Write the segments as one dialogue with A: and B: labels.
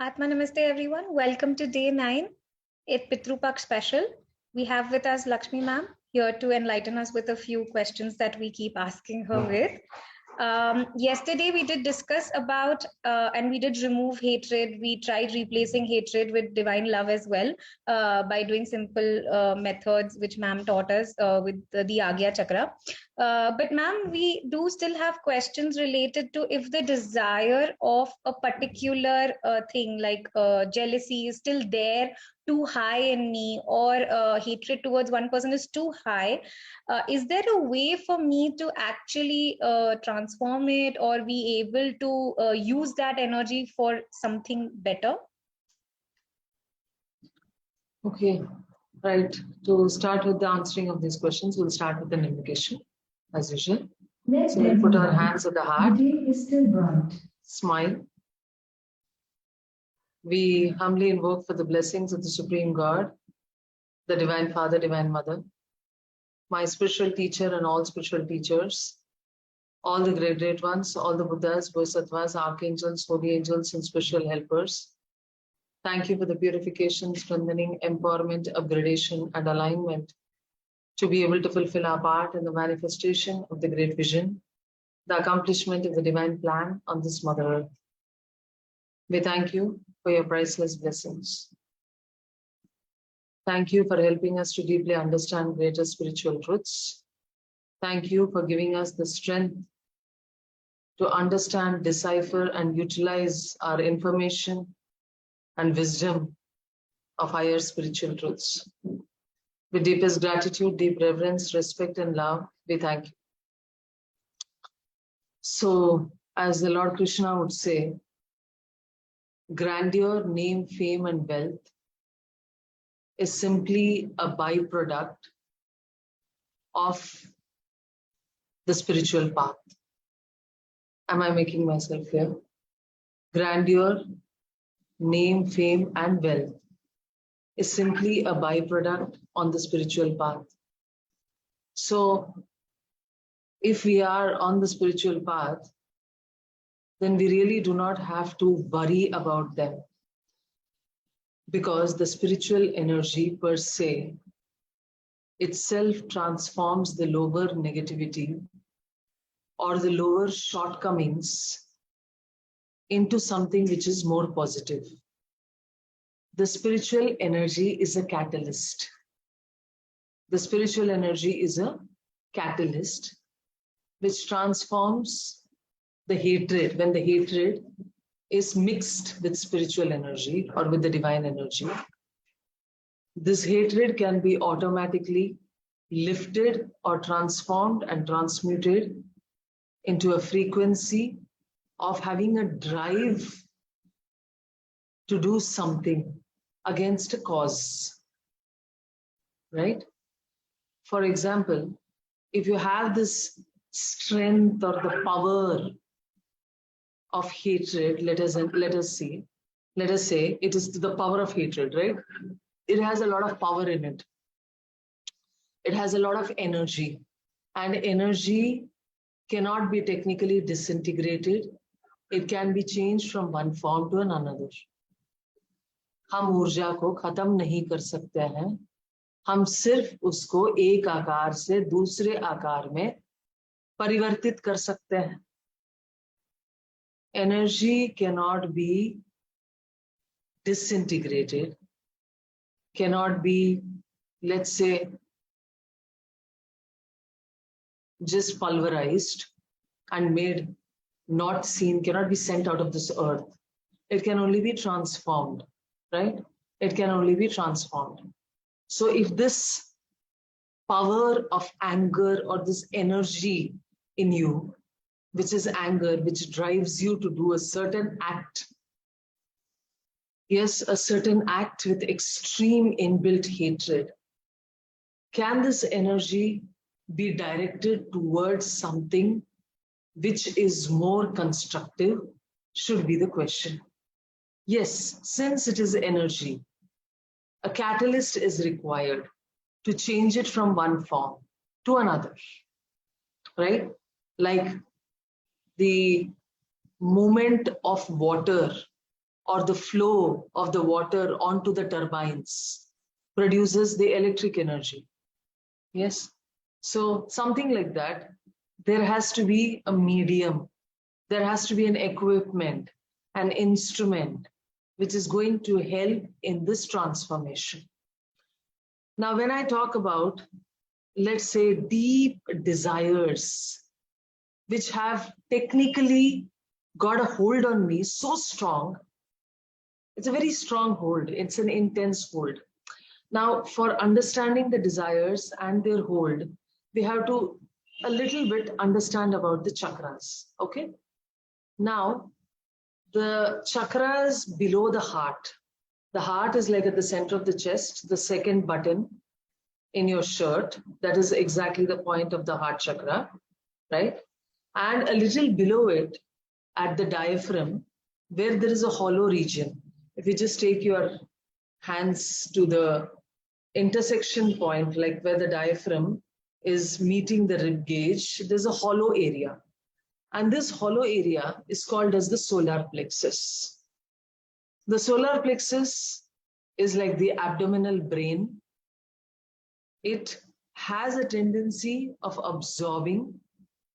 A: Atma Namaste everyone. Welcome to day 9, a Pitrupak special. We have with us Lakshmi ma'am here to enlighten us with a few questions that we keep asking her with. Yesterday we did discuss about and we did remove hatred. We tried replacing hatred with divine love as well by doing simple methods which ma'am taught us with the Agya Chakra. But ma'am, we do still have questions related to if the desire of a particular thing like jealousy is still there too high in me, or hatred towards one person is too high. Is there a way for me to actually transform it or be able to use that energy for something better?
B: Okay, right. To start with the answering of these questions, we'll start with an invocation, as usual. So we'll put our hands at the heart.
C: The day is still bright.
B: Smile. We humbly invoke for the blessings of the Supreme God, the Divine Father, Divine Mother, my spiritual teacher and all spiritual teachers, all the great ones, all the Buddhas, Bodhisattvas, Archangels, Holy Angels, and spiritual helpers. Thank you for the purification, strengthening, empowerment, upgradation, and alignment to be able to fulfill our part in the manifestation of the great vision, the accomplishment of the divine plan on this Mother Earth. We thank you for your priceless blessings. Thank you for helping us to deeply understand greater spiritual truths. Thank you for giving us the strength to understand, decipher, and utilize our information and wisdom of higher spiritual truths. With deepest gratitude, deep reverence, respect, and love, we thank you. So, as the Lord Krishna would say, grandeur, name, fame, and wealth is simply a byproduct of the spiritual path. Am I making myself clear? Grandeur, name, fame, and wealth is simply a byproduct on the spiritual path. So, if we are on the spiritual path, then we really do not have to worry about them, because the spiritual energy per se itself transforms the lower negativity or the lower shortcomings into something which is more positive. The spiritual energy is a catalyst. The spiritual energy is a catalyst which transforms the hatred. When the hatred is mixed with spiritual energy or with the divine energy, this hatred can be automatically lifted or transformed and transmuted into a frequency of having a drive to do something against a cause, right? For example, if you have this strength or the power of hatred, let us say it is the power of hatred, right? It has a lot of power in it. It has a lot of energy, and energy cannot be technically disintegrated. It can be changed from one form to another. हम ऊर्जा को खत्म नहीं कर सकते हैं, हम सिर्फ उसको एक आकार से दूसरे आकार में परिवर्तित कर सकते हैं. Energy cannot be disintegrated, cannot be, let's say, just pulverized and made not seen, cannot be sent out of this earth. It can only be transformed, right? It can only be transformed. So if this power of anger or this energy in you, which is anger, which drives you to do a certain act, yes, a certain act with extreme inbuilt hatred, can this energy be directed towards something which is more constructive? Should be the question. Yes, since it is energy, a catalyst is required to change it from one form to another, right? Like the movement of water or the flow of the water onto the turbines produces the electric energy. Yes. So something like that. There has to be a medium. There has to be an equipment, an instrument, which is going to help in this transformation. Now, when I talk about, let's say, deep desires, which have technically got a hold on me so strong, it's a very strong hold. It's an intense hold. Now, for understanding the desires and their hold, we have to a little bit understand about the chakras. Okay. Now, the chakras below the heart. The heart is like at the center of the chest, the second button in your shirt. That is exactly the point of the heart chakra, right? And a little below it, at the diaphragm, where there is a hollow region. If you just take your hands to the intersection point, like where the diaphragm is meeting the rib cage, there's a hollow area. And this hollow area is called as the solar plexus. The solar plexus is like the abdominal brain. It has a tendency of absorbing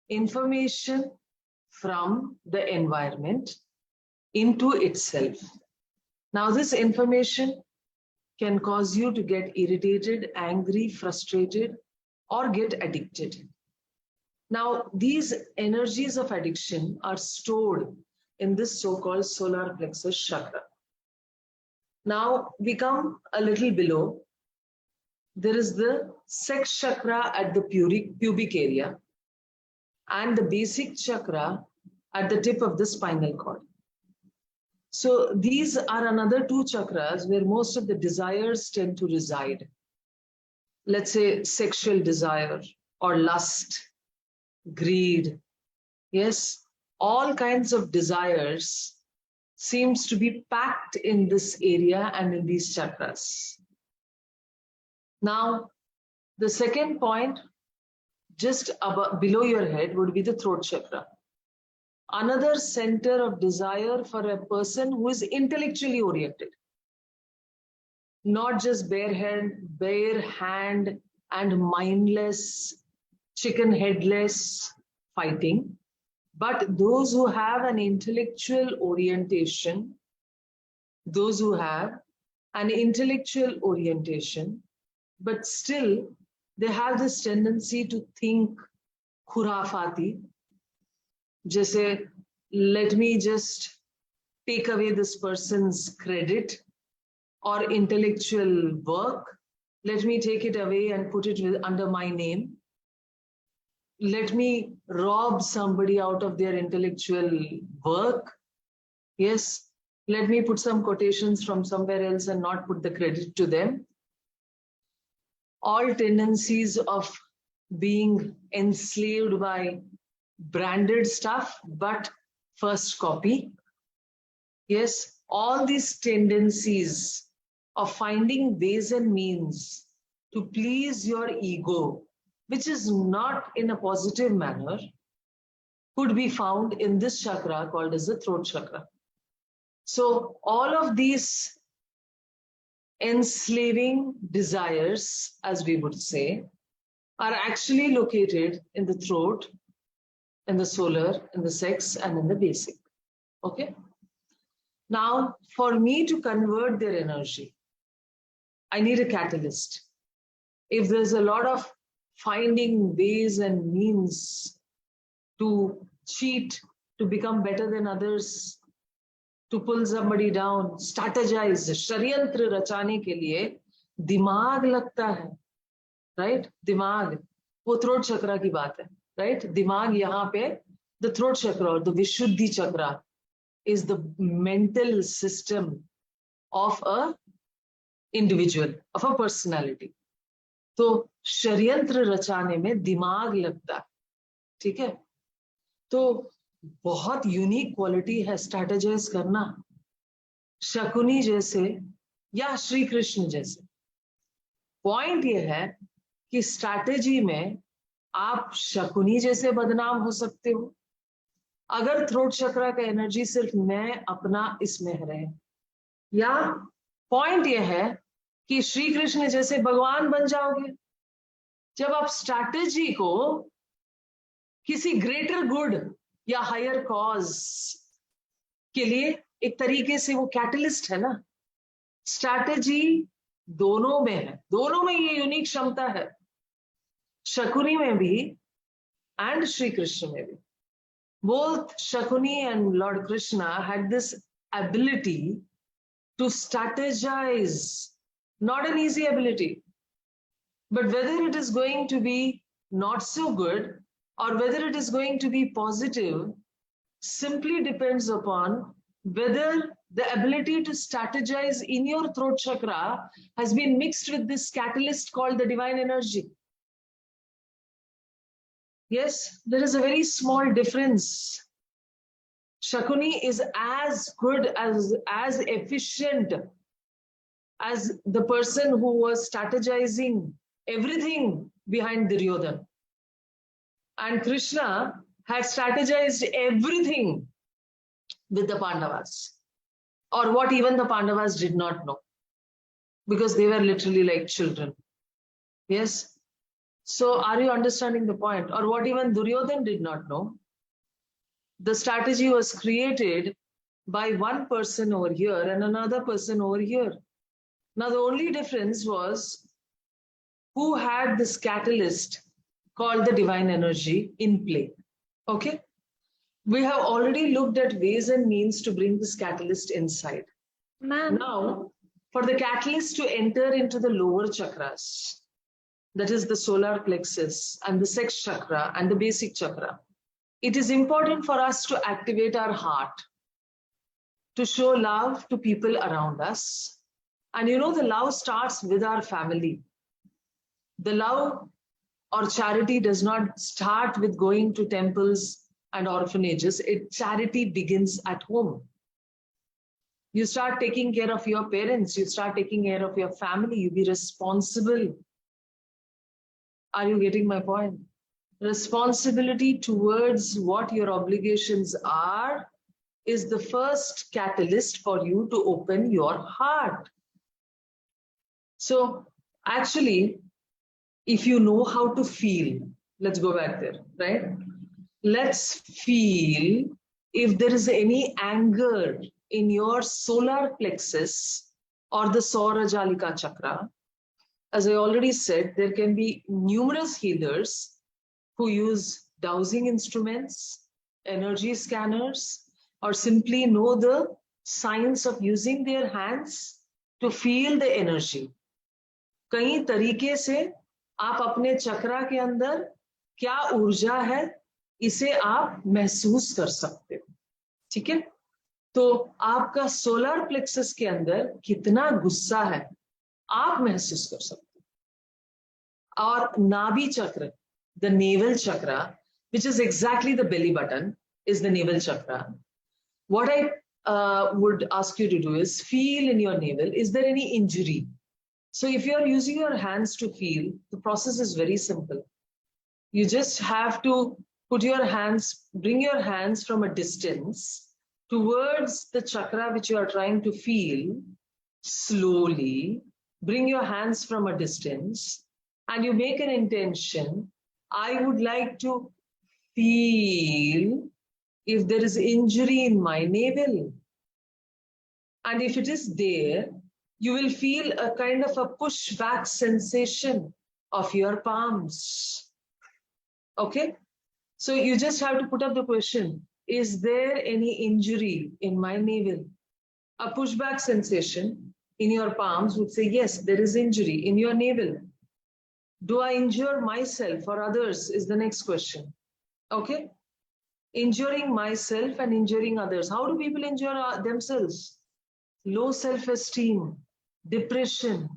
B: information from the environment into itself. Now, this information can cause you to get irritated, angry, frustrated, or get addicted. Now, these energies of addiction are stored in this so-called solar plexus chakra. Now, we come a little below. There is the sex chakra at the pubic area and the basic chakra at the tip of the spinal cord. So these are another two chakras where most of the desires tend to reside. Let's say sexual desire or lust, greed. Yes, all kinds of desires seems to be packed in this area and in these chakras. Now, the second point, just above, below your head, would be the throat chakra. Another center of desire for a person who is intellectually oriented. Not just bare hand and mindless, chicken headless fighting, but those who have an intellectual orientation, but still they have this tendency to think khurafati, jese, let me just take away this person's credit or intellectual work, let me take it away and put it under my name. Let me rob somebody out of their intellectual work. Yes, let me put some quotations from somewhere else and not put the credit to them. All tendencies of being enslaved by branded stuff, but first copy. Yes, all these tendencies of finding ways and means to please your ego, which is not in a positive manner, could be found in this chakra called as the throat chakra. So all of these enslaving desires, as we would say, are actually located in the throat, in the solar, in the sex, and in the basic. Okay? Now, for me to convert their energy, I need a catalyst. If there's a lot of finding ways and means to cheat, to become better than others, to pull somebody down, strategize, षड्यंत्र रचाने के लिए दिमाग लगता है, right? दिमाग, वो throat chakra की बात है, right? दिमाग यहाँ पे, the throat chakra or the Vishuddhi chakra is the mental system of a individual, of a personality. तो षड्यंत्र रचाने में दिमाग लगता है, ठीक है? तो बहुत यूनिक क्वालिटी है स्ट्रैटेजाइज करना, शकुनी जैसे या श्री कृष्ण जैसे. पॉइंट ये है कि स्ट्रैटेजी में आप शकुनी जैसे बदनाम हो सकते हो, अगर थ्रोट चक्रा का एनर्जी सिर्फ मैं अपना इसमें रहे, या पॉइंट यह है कि श्री कृष्ण जैसे भगवान बन जाओगे जब आप स्ट्रैटेजी को किसी ग्रेटर गुड या हायर कॉज के लिए, एक तरीके से वो कैटलिस्ट है ना। स्ट्रैटेजी दोनों में है, दोनों में ये यूनिक क्षमता है, शकुनी में भी एंड श्री कृष्ण में भी. Both Shakuni and Lord Krishna had this ability to strategize. Not an easy ability, but whether it is going to be not so good or whether it is going to be positive simply depends upon whether the ability to strategize in your throat chakra has been mixed with this catalyst called the divine energy. Yes, there is a very small difference. Shakuni is as good, as efficient as the person who was strategizing everything behind Duryodhana. And Krishna had strategized everything with the Pandavas, or what even the Pandavas did not know, because they were literally like children. Yes. So are you understanding the point? Or what even Duryodhana did not know? The strategy was created by one person over here and another person over here. Now the only difference was who had this catalyst called the divine energy in play. Okay? We have already looked at ways and means to bring this catalyst inside.
A: Ma'am.
B: Now, for the catalyst to enter into the lower chakras, that is the solar plexus and the sex chakra and the basic chakra, it is important for us to activate our heart, to show love to people around us. And you know, the love starts with our family. The love or charity does not start with going to temples and orphanages. Charity begins at home. You start taking care of your parents, you start taking care of your family, you be responsible. Are you getting my point? Responsibility towards what your obligations are is the first catalyst for you to open your heart. So actually, if you know how to feel, let's go back there, right? Let's feel if there is any anger in your solar plexus or the Saurajalika chakra. As I already said, there can be numerous healers who use dowsing instruments, energy scanners, or simply know the science of using their hands to feel the energy. कई तरीके से आप अपने चक्रा के अंदर क्या ऊर्जा है, इसे आप महसूस कर सकते हो. ठीक है? तो आपका सोलर प्लेक्सस के अंदर कितना गुस्सा है आप महसूस कर सकते हो. और नाभि चक्र, the navel chakra, which is exactly the belly button, is the navel chakra. What I would ask you to do is feel in your navel, is there any injury? So if you're using your hands to feel, the process is very simple. You just have to put your hands, bring your hands from a distance towards the chakra which you are trying to feel. Slowly bring your hands from a distance and you make an intention. I would like to feel if there is injury in my navel. And if it is there, you will feel a kind of a pushback sensation of your palms. Okay? So you just have to put up the question, is there any injury in my navel? A pushback sensation in your palms would say, yes, there is injury in your navel. Do I injure myself or others is the next question. Okay? Injuring myself and injuring others. How do people injure themselves? Low self-esteem, depression,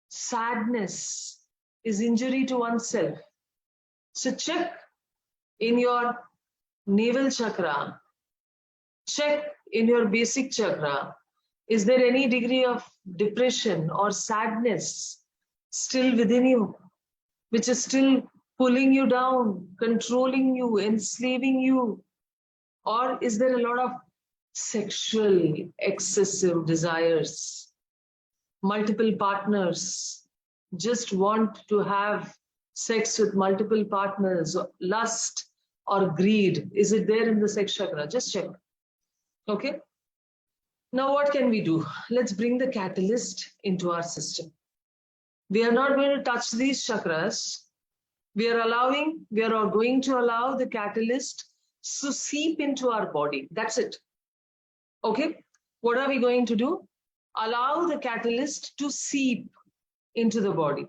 B: sadness is injury to oneself. So check in your navel chakra, check in your basic chakra, is there any degree of depression or sadness still within you, which is still pulling you down, controlling you, enslaving you? Or is there a lot of sexual excessive desires? Multiple partners, just want to have sex with multiple partners, lust or greed. Is it there in the sex chakra? Just check. Okay. Now what can we do? Let's bring the catalyst into our system. We are not going to touch these chakras. We are going to allow the catalyst to seep into our body. That's it. Okay. What are we going to do? Allow the catalyst to seep into the body.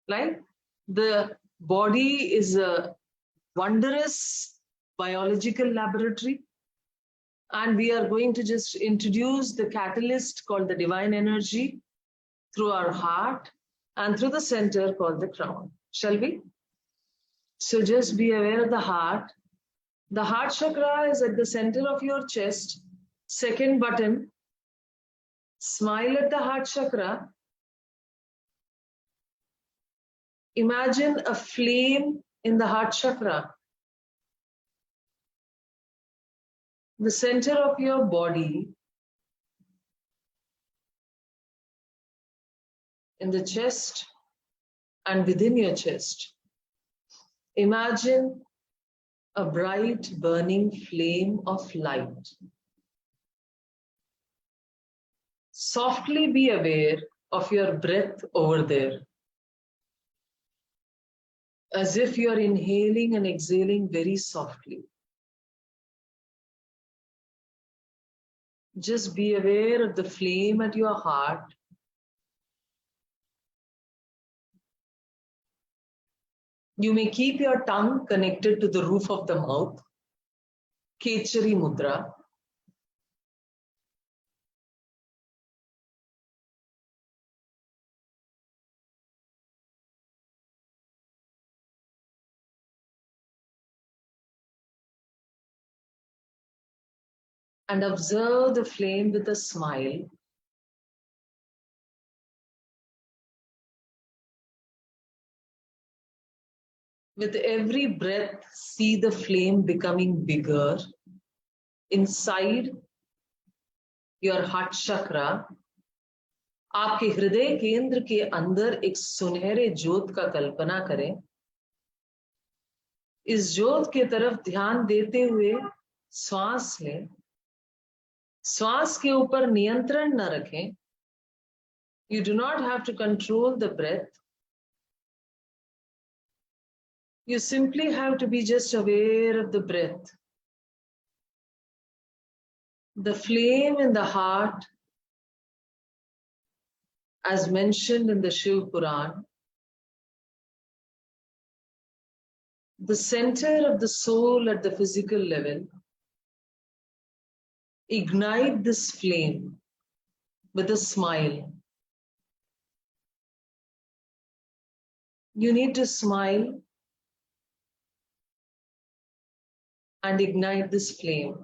B: Right? The body is a wondrous biological laboratory. And we are going to just introduce the catalyst called the divine energy through our heart and through the center called the crown. Shall we? So just be aware of the heart. The heart chakra is at the center of your chest. Second button. Smile at the heart chakra. Imagine a flame in the heart chakra. The center of your body, in the chest and within your chest. Imagine a bright burning flame of light. Softly be aware of your breath over there, as if you are inhaling and exhaling very softly. Just be aware of the flame at your heart. You may keep your tongue connected to the roof of the mouth. Kechari Mudra. And observe the flame with a smile. With every breath, see the flame becoming bigger inside your heart chakra. आपके हृदय केंद्र के अंदर एक सुनहरे ज्योत का कल्पना करें. इस ज्योत के तरफ ध्यान देते हुए श्वास लें. श्वास के ऊपर नियंत्रण न रखें. You do not have to control the breath. You simply have to be just aware of the breath. The flame in the heart, as mentioned in the Shiv Puran, the center of the soul at the physical level, ignite this flame with a smile. You need to smile and ignite this flame.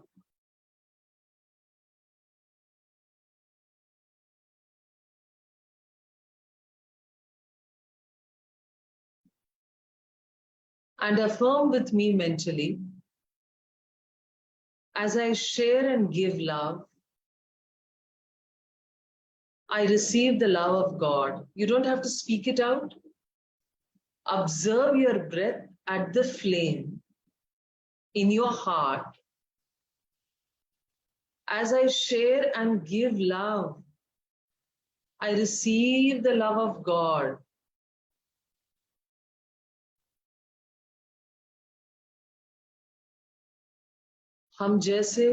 B: And affirm with me mentally, as I share and give love, I receive the love of God. You don't have to speak it out. Observe your breath at the flame in your heart. As I share and give love, I receive the love of God. हम जैसे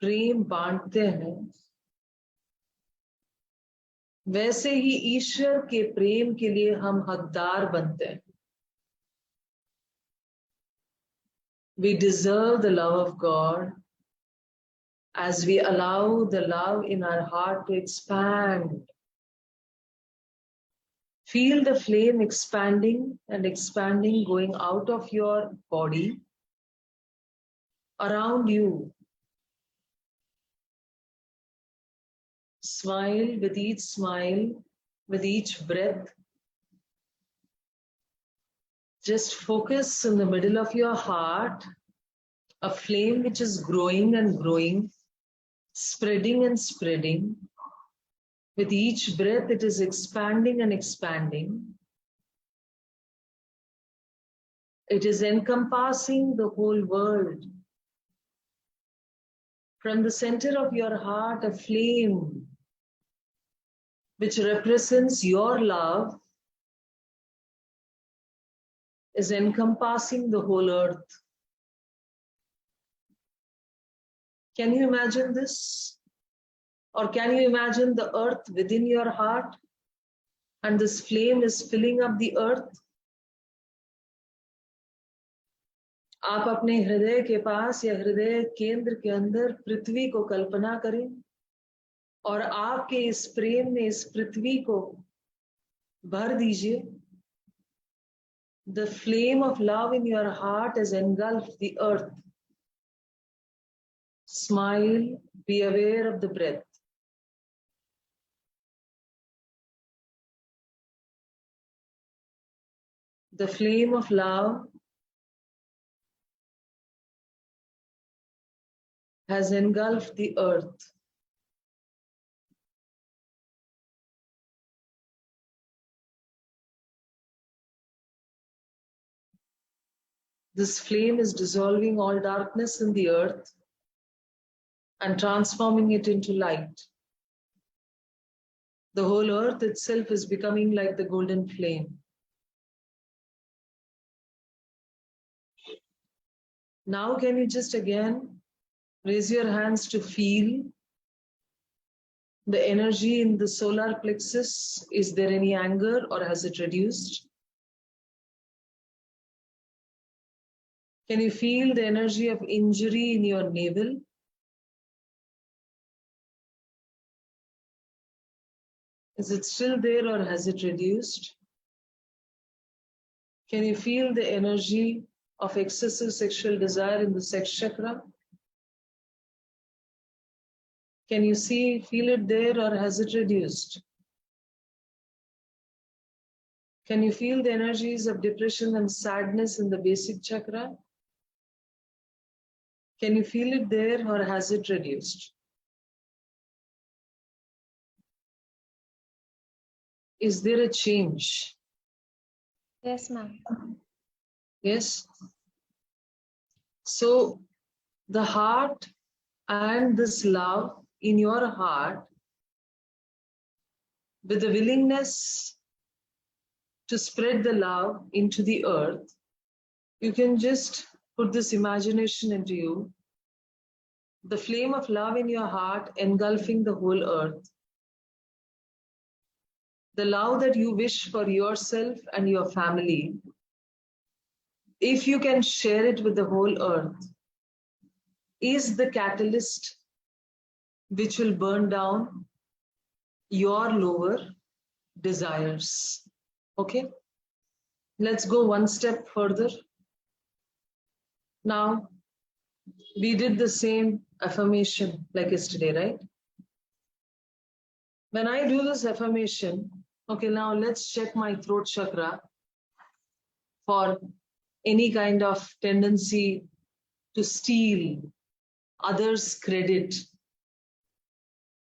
B: प्रेम बांटते हैं, वैसे ही ईश्वर के प्रेम के लिए हम हकदार बनते हैं. We deserve the love of God as we allow the love in our heart to expand. Feel the flame expanding and expanding, going out of your body, around you. Smile with each smile, with each breath. Just focus in the middle of your heart a flame which is growing and growing, spreading and spreading. With each breath, it is expanding and expanding. It is encompassing the whole world. From the center of your heart, a flame which represents your love is encompassing the whole earth. Can you imagine this? Or can you imagine the earth within your heart? And this flame is filling up the earth. आप अपने हृदय के पास या हृदय केंद्र के अंदर पृथ्वी को कल्पना करें और आपके इस प्रेम में इस पृथ्वी को भर दीजिए. The flame of love in your heart has engulfed the earth. Smile, be aware of the breath. The flame of love has engulfed the earth. This flame is dissolving all darkness in the earth and transforming it into light. The whole earth itself is becoming like the golden flame. Now, can you just again raise your hands to feel the energy in the solar plexus? Is there any anger or has it reduced? Can you feel the energy of injury in your navel? Is it still there or has it reduced? Can you feel the energy of excessive sexual desire in the sex chakra? Can you feel it there or has it reduced? Can you feel the energies of depression and sadness in the basic chakra? Can you feel it there or has it reduced? Is there a change?
A: Yes, ma'am.
B: Yes. So the heart and this love in your heart, with the willingness to spread the love into the earth, you can just put this imagination into you. The flame of love in your heart engulfing the whole earth. The love that you wish for yourself and your family, if you can share it with the whole earth, is the catalyst which will burn down your lower desires. Okay? Let's go one step further. Now, we did the same affirmation like yesterday, right? When I do this affirmation, okay, now let's check my throat chakra for any kind of tendency to steal others' credit,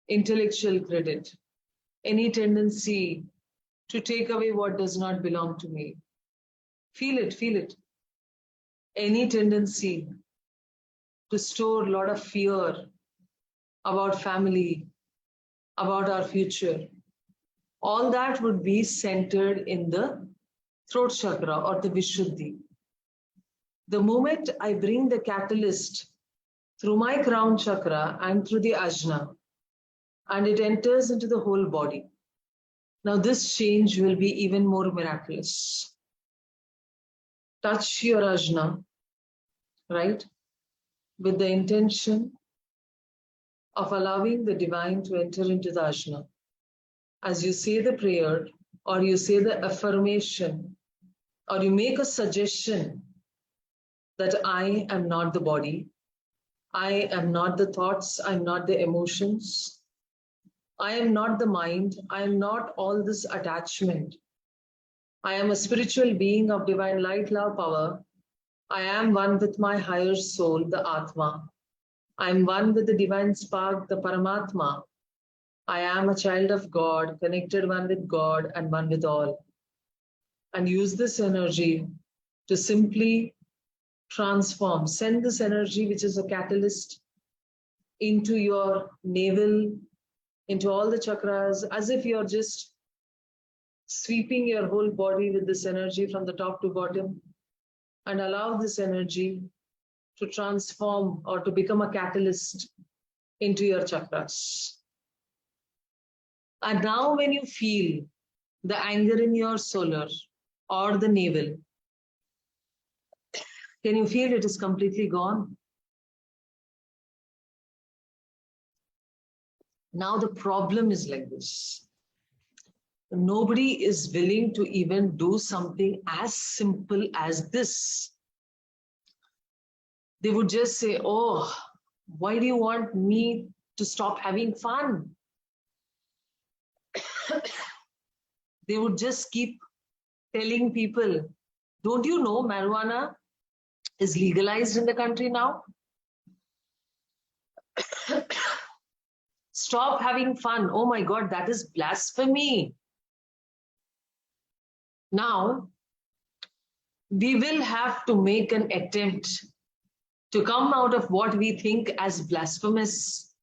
B: intellectual credit, any tendency to take away what does not belong to me. Feel it, feel it. Any tendency to store a lot of fear about family, about our future, all that would be centered in the throat chakra or the Vishuddhi. The moment I bring the catalyst through my crown chakra and through the ajna, and it enters into the whole body, now this change will be even more miraculous. Touch your ajna, right, with the intention of allowing the divine to enter into the ajna. As you say the prayer, or you say the affirmation, or you make a suggestion that I am not the body, I am not the thoughts, I am not the emotions, I am not the mind, I am not all this attachment. I am a spiritual being of divine light, love, power, I am one with my higher soul, the Atma. I am one with the divine spark, the Paramatma. I am a child of God, connected one with God and one with all. And use this energy to simply transform. Send this energy, which is a catalyst, into your navel, into all the chakras, as if you're just sweeping your whole body with this energy from the top to bottom, and allow this energy to transform or to become a catalyst into your chakras. And now when you feel the anger in your solar or the navel, can you feel it is completely gone? Now the problem is like this. Nobody is willing to even do something as simple as this. They would just say, oh, why do you want me to stop having fun? They would just keep telling people, don't you know marijuana is legalized in the country now? Stop having fun. Oh my God, that is blasphemy. Now, we will have to make an attempt to come out of what we think as blasphemous.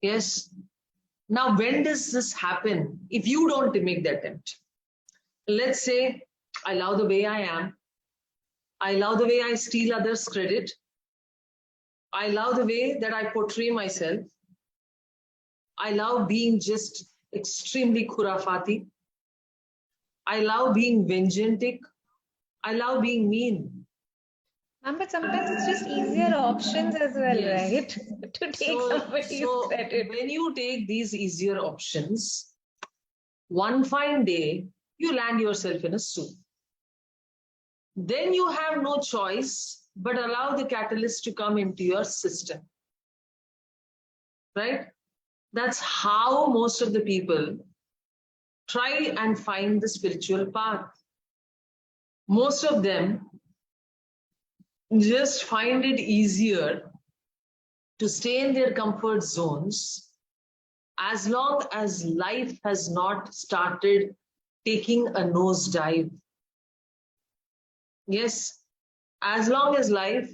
B: Yes. Now, when does this happen? If you don't make the attempt, let's say, I love the way I am. I love the way I steal others' credit. I love the way that I portray myself. I love being just extremely khurafati. I love being vengeantic. I love being mean.
A: But sometimes it's just easier options as well, yes, right? To take somebody's credit.
B: When you take these easier options, one fine day, you land yourself in a soup. Then you have no choice but allow the catalyst to come into your system. Right? That's how most of the people try and find the spiritual path. Most of them just find it easier to stay in their comfort zones as long as life has not started taking a nosedive. Yes, as long as life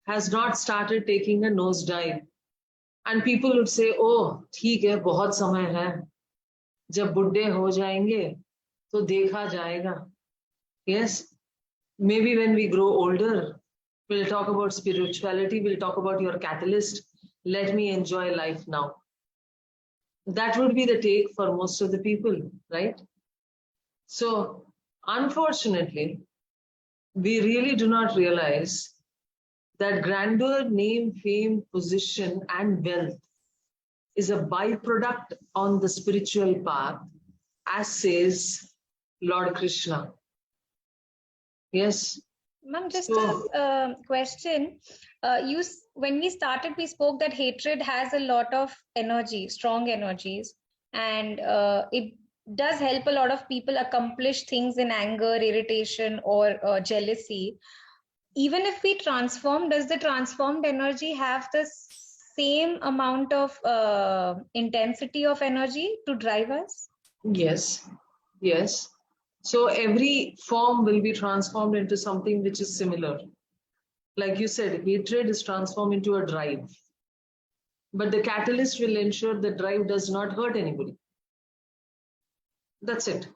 B: has not started taking a nosedive. And people would say, oh, ठीक है, बहुत समय है. जब बुड्ढे हो जाएंगे, तो देखा जाएगा. Yes, maybe when we grow older, we'll talk about spirituality, we'll talk about your catalyst. Let me enjoy life now. That would be the take for most of the people, right? So, unfortunately, we really do not realize that grandeur, name, fame, position, and wealth is a byproduct on the spiritual path, as says Lord Krishna. Yes.
A: Ma'am, just a question. When we started, we spoke that hatred has a lot of energy, strong energies, and it does help a lot of people accomplish things in anger, irritation, or jealousy. Even if we transform, does the transformed energy have the same amount of intensity of energy to drive us?
B: Yes, yes. So every form will be transformed into something which is similar. Like you said, hatred is transformed into a drive. But the catalyst will ensure the drive does not hurt anybody. That's it.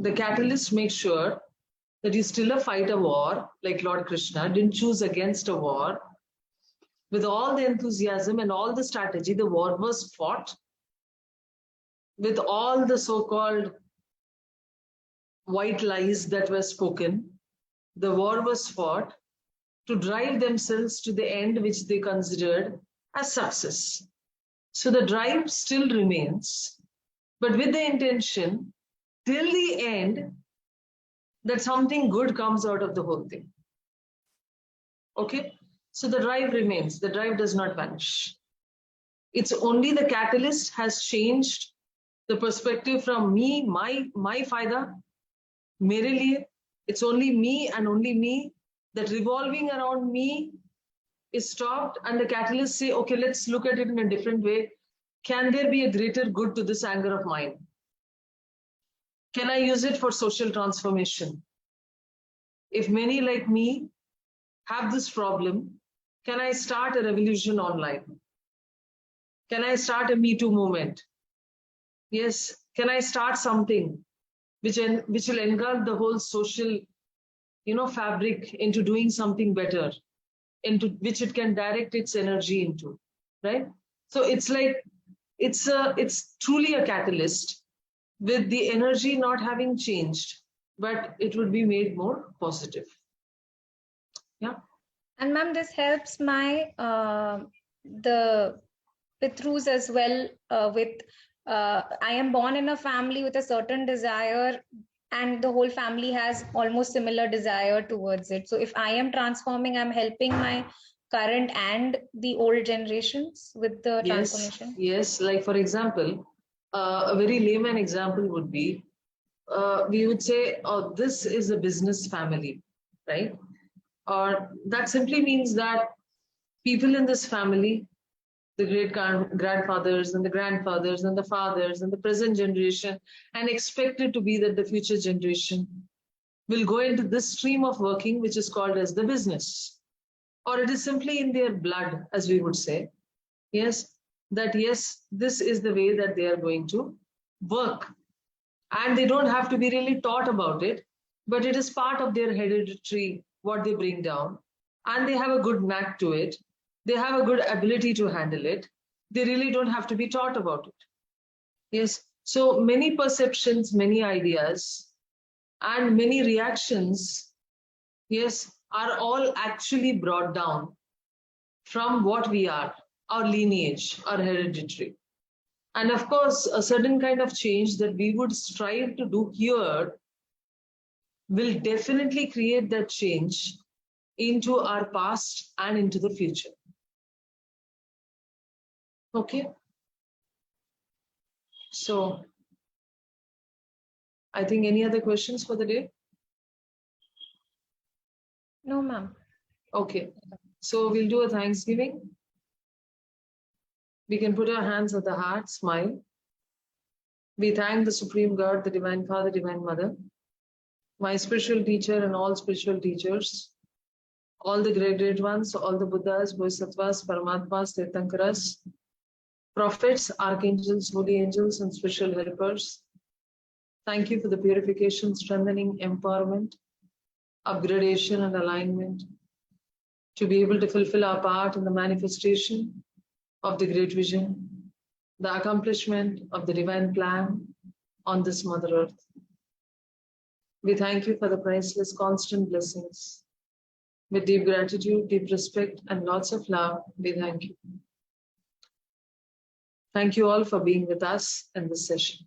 B: The catalyst makes sure that you still fight a war, like Lord Krishna didn't choose against a war. With all the enthusiasm and all the strategy, the war was fought. With all the so-called white lies that were spoken, the war was fought to drive themselves to the end which they considered as success. So the drive still remains, but with the intention till the end that something good comes out of the whole thing. Okay? So the drive remains, the drive does not vanish. It's only the catalyst has changed the perspective from me, my fayda, mere liye. It's only me and only me that revolving around me is stopped, and the catalyst say, okay, let's look at it in a different way. Can there be a greater good to this anger of mine? Can I use it for social transformation? If many like me have this problem, can I start a revolution online? Can I start a Me Too movement? Yes. Can I start something which will engulf the whole social, fabric into doing something better, into which it can direct its energy into, right? So it's like it's truly a catalyst with the energy not having changed, but it would be made more positive. Yeah.
A: And ma'am, this helps my the Pitrus as well with I am born in a family with a certain desire, and the whole family has almost similar desire towards it. So if I am transforming, I'm helping my current and the old generations with the transformation.
B: Yes, like for example, a very layman example would be, we would say, oh, this is a business family, right? Or that simply means that people in this family, the great grandfathers and the grandfathers and the fathers and the present generation, and expected to be that the future generation will go into this stream of working, which is called as the business. Or it is simply in their blood, as we would say. Yes, that yes, this is the way that they are going to work. And they don't have to be really taught about it, but it is part of their hereditary, what they bring down. And they have a good knack to it. They have a good ability to handle it. They really don't have to be taught about it. Yes. So many perceptions, many ideas, and many reactions, yes, are all actually brought down from what we are, our lineage, our hereditary. And of course, a certain kind of change that we would strive to do here will definitely create that change into our past and into the future. Okay. So, I think any other questions for the day?
A: No, ma'am.
B: Okay. So, we'll do a Thanksgiving. We can put our hands at the heart, smile. We thank the Supreme God, the Divine Father, Divine Mother, my spiritual teacher and all spiritual teachers, all the great ones, all the Buddhas, Bodhisattvas, Paramatmas, Tirthankaras, prophets, archangels, holy angels, and spiritual helpers. Thank you for the purification, strengthening, empowerment, upgradation, and alignment to be able to fulfill our part in the manifestation of the great vision, the accomplishment of the divine plan on this Mother Earth. We thank you for the priceless, constant blessings. With deep gratitude, deep respect, and lots of love, we thank you. Thank you all for being with us in this session.